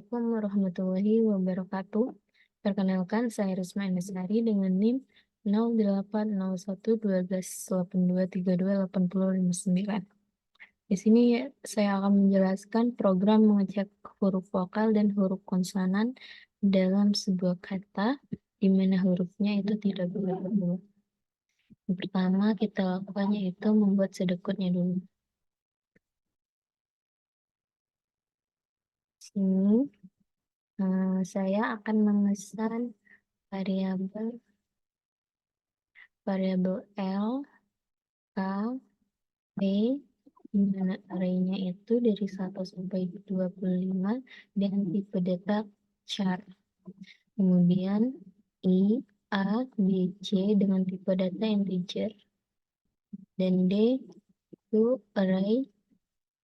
Assalamualaikum warahmatullahi wabarakatuh. Perkenalkan, saya Risma Endesari dengan NIM 08011282328059. Di sini saya akan menjelaskan program mengecek huruf vokal dan huruf konsonan dalam sebuah kata, di mana hurufnya itu tidak boleh berdua. Yang pertama kita lakukan yaitu membuat sedekutnya dulu. Sini saya akan memesan variabel L, K, P, di mana arraynya itu dari 1 sampai 25 dengan tipe data char. Kemudian I, A, B, C dengan tipe data integer. Dan D itu array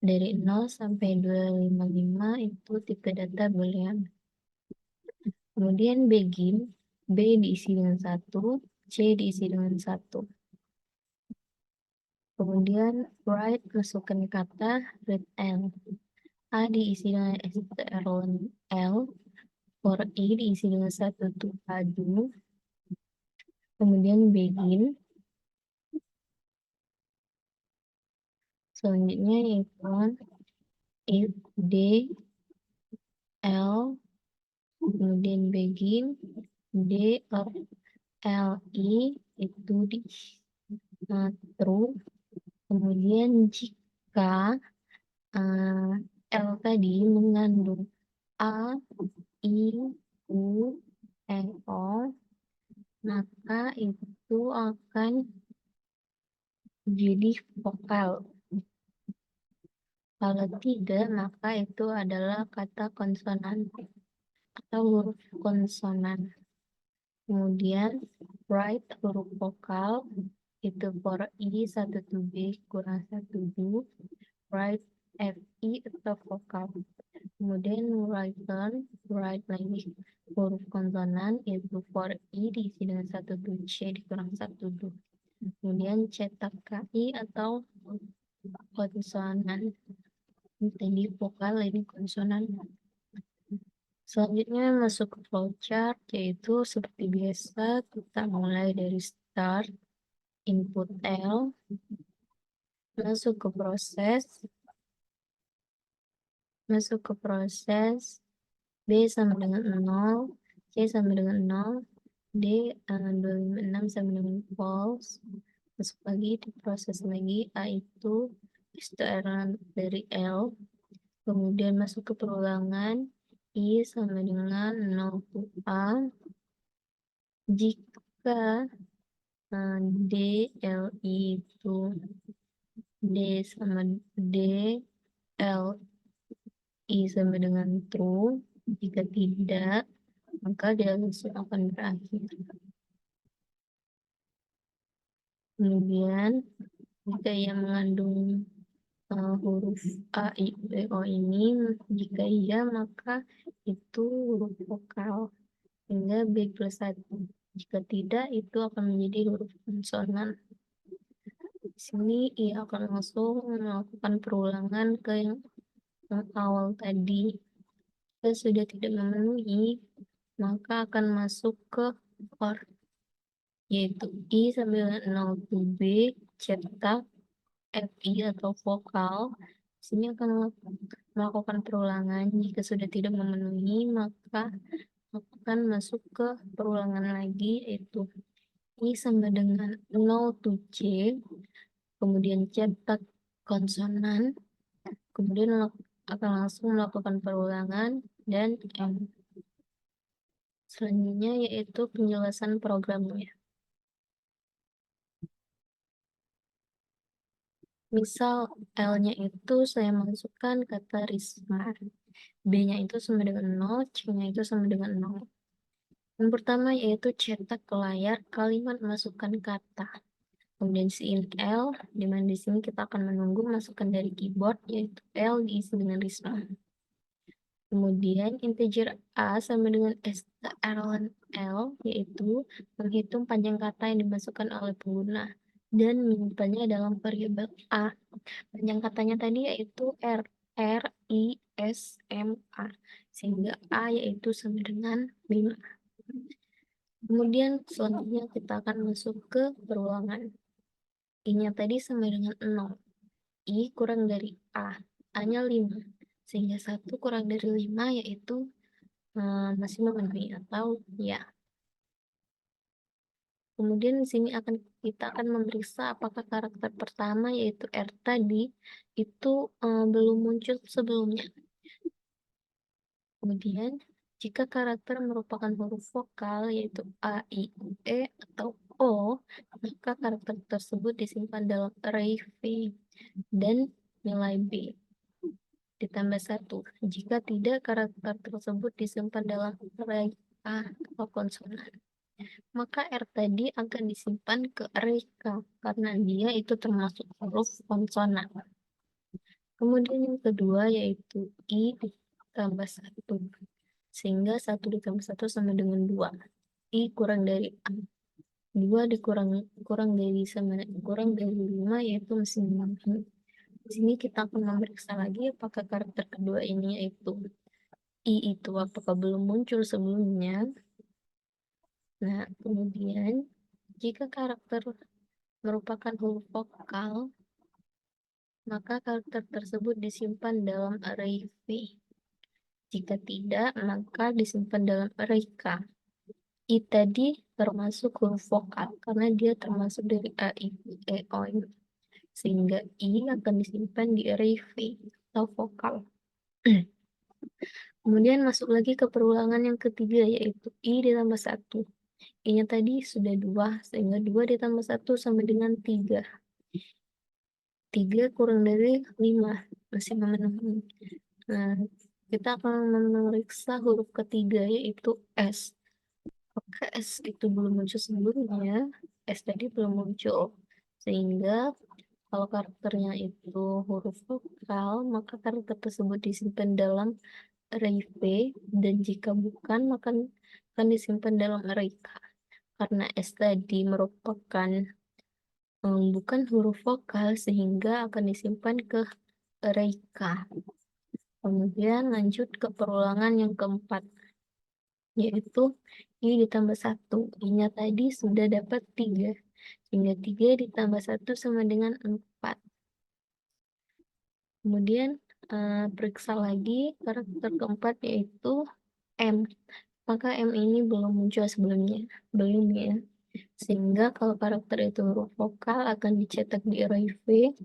dari 0 sampai 255 itu tipe data boolean. Kemudian begin, B diisi dengan 1, C diisi dengan 1. Kemudian write masukkan kata read L. A diisi dengan strlen L. For I diisi dengan 1 to adu. Kemudian begin. Selanjutnya yaitu if D L. Kemudian begin D of L I itu di true. Kemudian jika L tadi mengandung A, I, U, E, O, maka itu akan jadi vokal. Kalau tidak, maka itu adalah kata konsonan atau huruf konsonan. Kemudian write huruf vokal itu for I 1 to B kurang 1 B, write FI atau vokal. Kemudian write lagi huruf konsonan itu for I diisi dengan 1 to C dikurang 1 D. Kemudian cetak KI atau konsonan. Tadi vokal, ini konsonan. Selanjutnya masuk ke flowchart, yaitu seperti biasa kita mulai dari start, input L, masuk ke proses, B sama dengan 0, C sama dengan 0, D 256 sama dengan false, masuk lagi di proses lagi, A itu STR dari L, kemudian masuk ke perulangan, I sama dengan 0 to A, jika D, L, I itu D sama D, L, I sama dengan true, jika tidak, maka dia langsung akan berakhir. Kemudian, jika ia mengandung huruf A, I, U, E, O ini, jika iya, maka itu huruf vokal, hingga B plus 1. Jika tidak, itu akan menjadi huruf konsonan. Di sini ia akan langsung melakukan perulangan ke yang awal tadi. Jika sudah tidak memenuhi, maka akan masuk ke for, yaitu I sambil 0 to B, cetak FI atau vokal. Di sini akan melakukan perulangan. Jika sudah tidak memenuhi, maka akan masuk ke perulangan lagi, yaitu I sama dengan 0 to C, kemudian cetak konsonan, kemudian akan langsung melakukan perulangan, dan M. Selanjutnya yaitu penjelasan programnya. Misal L-nya itu saya masukkan kata Risma, B-nya itu sama dengan 0, C-nya itu sama dengan 0. Yang pertama yaitu cetak ke layar kalimat masukkan kata. Kemudian sin L, di mana di sini kita akan menunggu masukan dari keyboard, yaitu L diisi dengan Risma. Kemudian integer A sama dengan strlen L, yaitu menghitung panjang kata yang dimasukkan oleh pengguna dan menyimpannya dalam variabel A. Panjang katanya tadi yaitu R, I, SMA, sehingga A yaitu sama dengan 5. Kemudian selanjutnya kita akan masuk ke perulangan. I-nya tadi sama dengan 0. I kurang dari A. A-nya 5. Sehingga 1 kurang dari 5 yaitu masih memenuhi atau ya. Kemudian di sini kita akan memeriksa apakah karakter pertama yaitu R tadi itu belum muncul sebelumnya. Kemudian jika karakter merupakan huruf vokal yaitu A, I, U, E atau O, maka karakter tersebut disimpan dalam array V dan nilai B ditambah 1. Jika tidak, karakter tersebut disimpan dalam array A atau konsonan. Maka R tadi akan disimpan ke array K karena dia itu termasuk huruf konsonan. Kemudian yang kedua yaitu I ditambah 1. Sehingga 1 ditambah 1 sama dengan 2. I kurang dari A. 2 kurang dari 5 yaitu masih 5. Di sini kita akan memeriksa lagi apakah karakter kedua ini yaitu I itu apakah belum muncul sebelumnya. Nah, kemudian jika karakter merupakan huruf vokal, maka karakter tersebut disimpan dalam array V. Jika tidak, maka disimpan dalam array K. I tadi termasuk huruf vokal karena dia termasuk dari A, I, E, O, I. Sehingga I akan disimpan di array V atau vokal. Kemudian masuk lagi ke perulangan yang ketiga yaitu I ditambah 1. I-nya tadi sudah 2, sehingga 2 ditambah 1 sama dengan 3. 3 kurang dari 5, masih memenuhi. Nah, kita akan memeriksa huruf ketiga yaitu S. Apakah S itu belum muncul sebelumnya? S tadi belum muncul. Sehingga kalau karakternya itu huruf vokal, maka karakter tersebut disimpan dalam array V, dan jika bukan, maka akan disimpan dalam array K. Karena S tadi merupakan bukan huruf vokal, sehingga akan disimpan ke array K. Kemudian lanjut ke perulangan yang keempat, yaitu I ditambah 1. I-nya tadi sudah dapat 3. Sehingga 3 ditambah 1 sama dengan 4. Kemudian periksa lagi karakter keempat yaitu M. Maka M ini belum muncul sebelumnya. Belum ya. Sehingga kalau karakter itu huruf vokal akan dicetak di array V.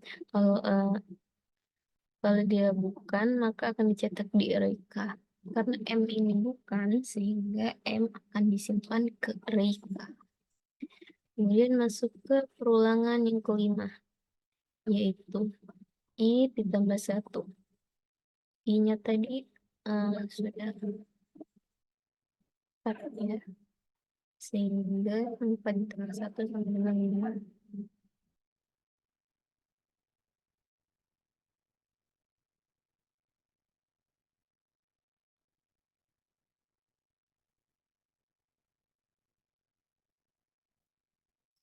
Kalau dia bukan, maka akan dicetak di array K. Karena M ini bukan, sehingga M akan disimpan ke array K. Kemudian masuk ke perulangan yang kelima, yaitu I ditambah 1. I-nya tadi sudah 4 ya. Sehingga 4 ditambah 1 sama dengan 5.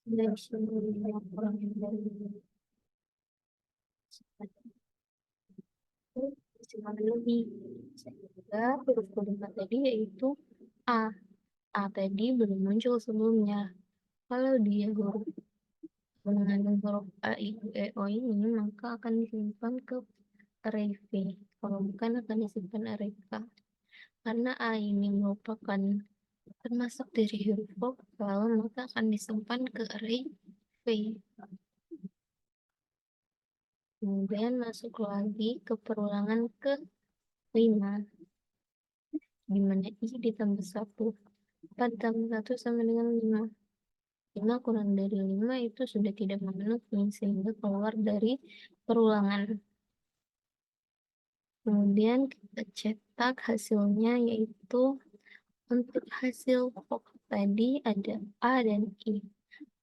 Sudah bisa kurang dari lebih. Sehingga huruf kelima tadi yaitu A. A tadi belum muncul sebelumnya. Kalau dia huruf mengandung huruf A, I, U, E, O ini, maka akan disimpan ke array V. Kalau bukan akan disimpan array K. Karena A ini merupakan termasuk dari huruf vokal, maka akan disimpan ke array V. Kemudian masuk lagi ke perulangan ke-5, di mana I ditambah 1. 4 ditambah 1 sama dengan 5. 5 kurang dari 5 itu sudah tidak memenuhi, sehingga keluar dari perulangan. Kemudian kita cetak hasilnya, yaitu untuk hasil pokok tadi ada A dan I.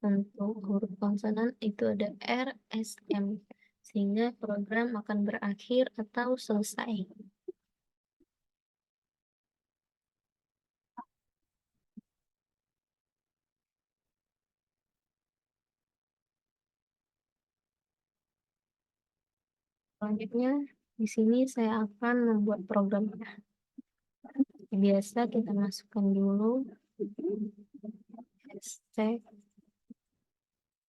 Untuk huruf konsonan itu ada R, S, M. Sehingga program akan berakhir atau selesai. Selanjutnya Di sini saya akan membuat programnya. Biasa kita masukkan dulu hashtag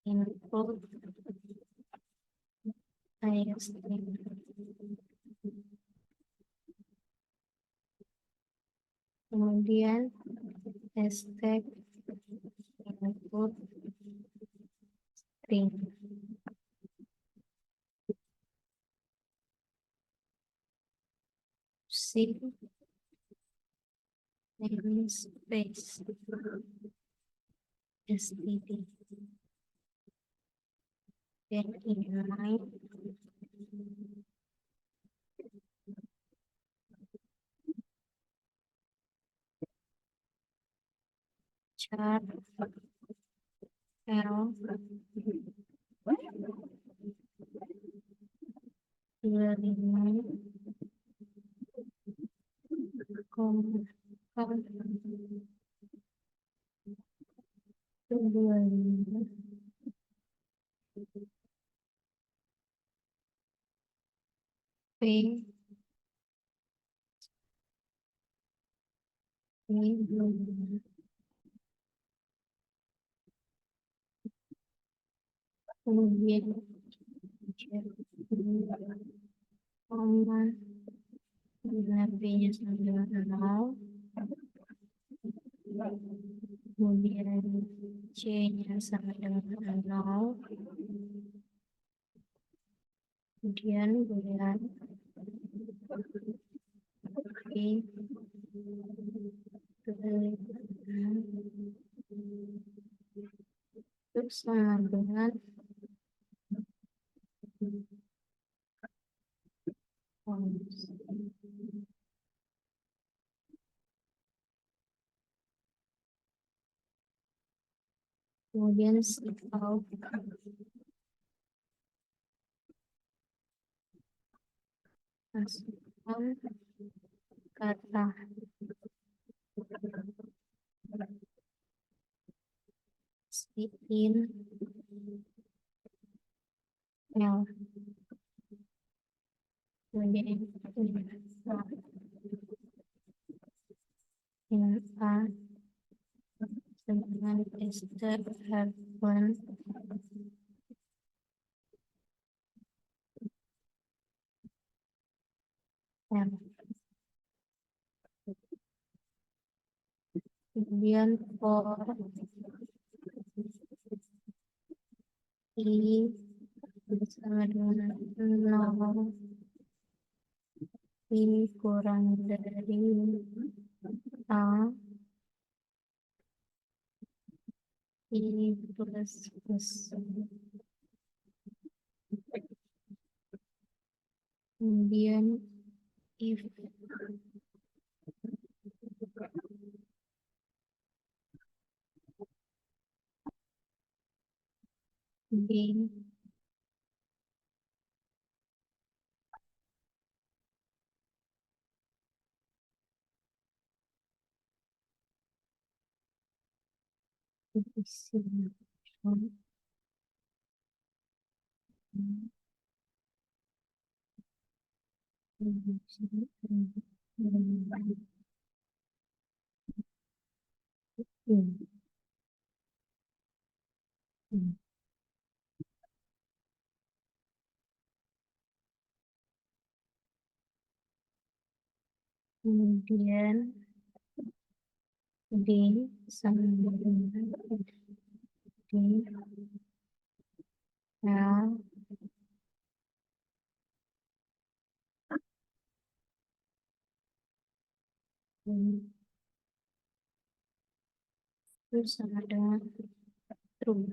input ISTM. Kemudian hashtag input string. C namespace std. Then inline char L 25 koma 25 P 25. Kemudian koma dengan B-nya sama dengan 0, kemudian C-nya sama dengan 0, kemudian bulan I itu sama dengan kemudian shift out masukkan kata in L, kemudian in A dengan Esther Hartman M. Kemudian for I sama dengan 0, I kurang dari A, I plus. Kemudian if B isi kemudian D sama dengan D L itu sama dengan true.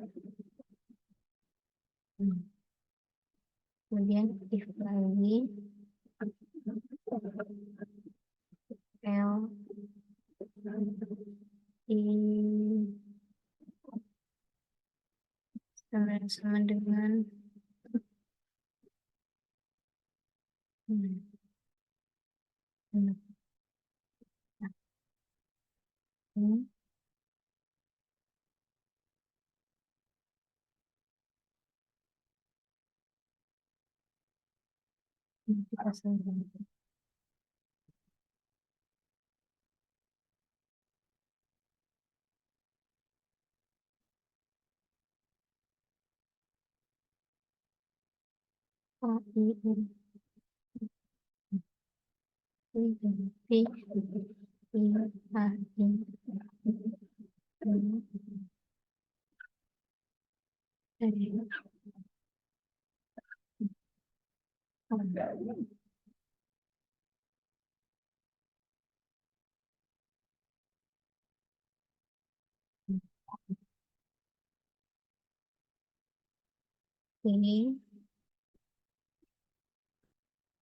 Kemudian if lagi L I sama dengan Kita sambung. A, I, U, I, P, I, A, I, U, E, A. Ini,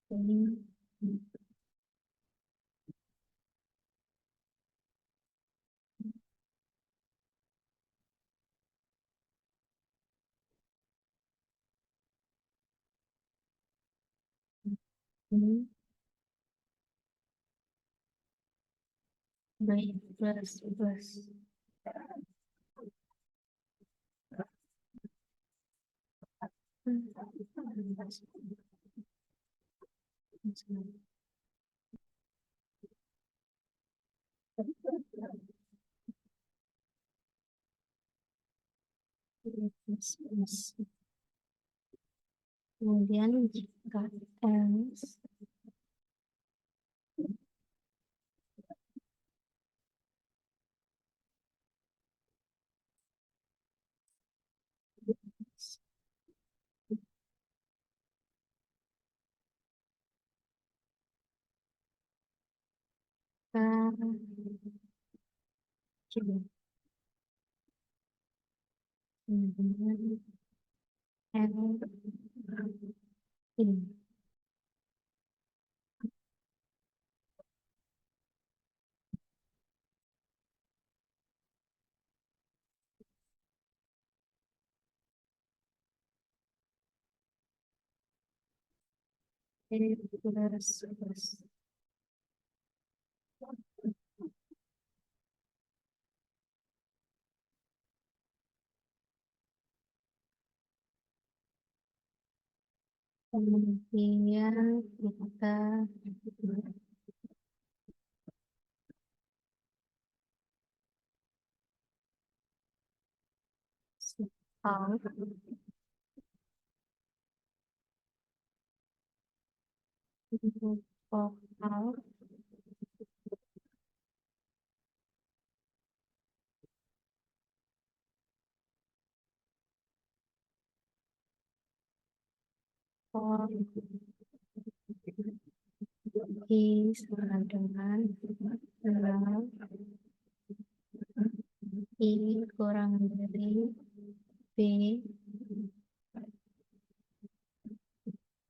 ini, ini, baik, plus. Plus. Kemudian jika S K kemudian L ini plus. Kemudian kita out out for I sama dengan 0 I kurang dari B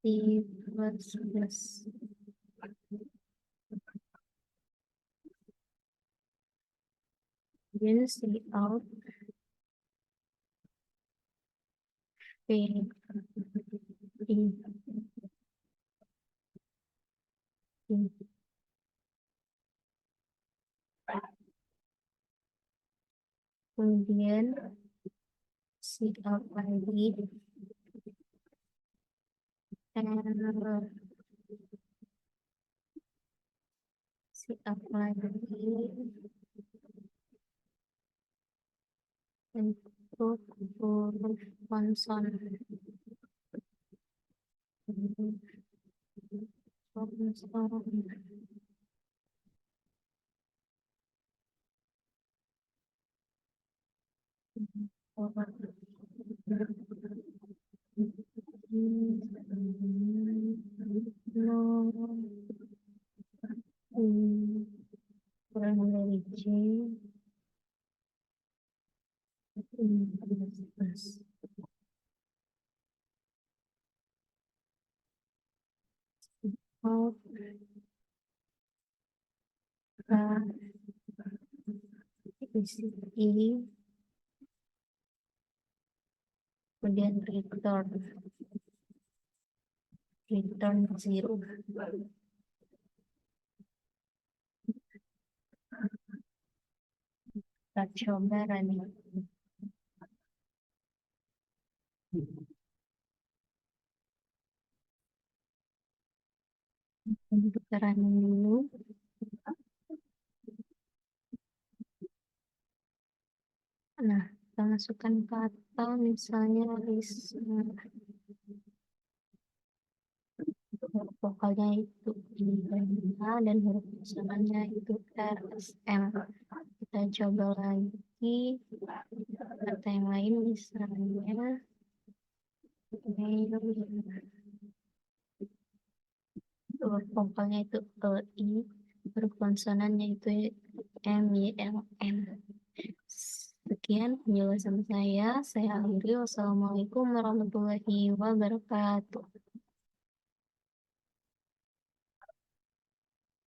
I plus. Kemudian C out B I. Kemudian C out lagi and C out lagi untuk huruf konsonan. Kurang dari J plus. Out K isi I kemudian return 0. Kita coba running. pembukaan dulu. Nah, kita masukkan kata misalnya Risma. Huruf vokalnya itu I dan huruf konsonannya itu RSM. Kita coba lagi kata yang lain misalnya huruf vokalnya itu I, huruf konsonannya itu M, Y, L, M. Sekian penjelasan saya. Saya akhiri. Wassalamualaikum warahmatullahi wabarakatuh.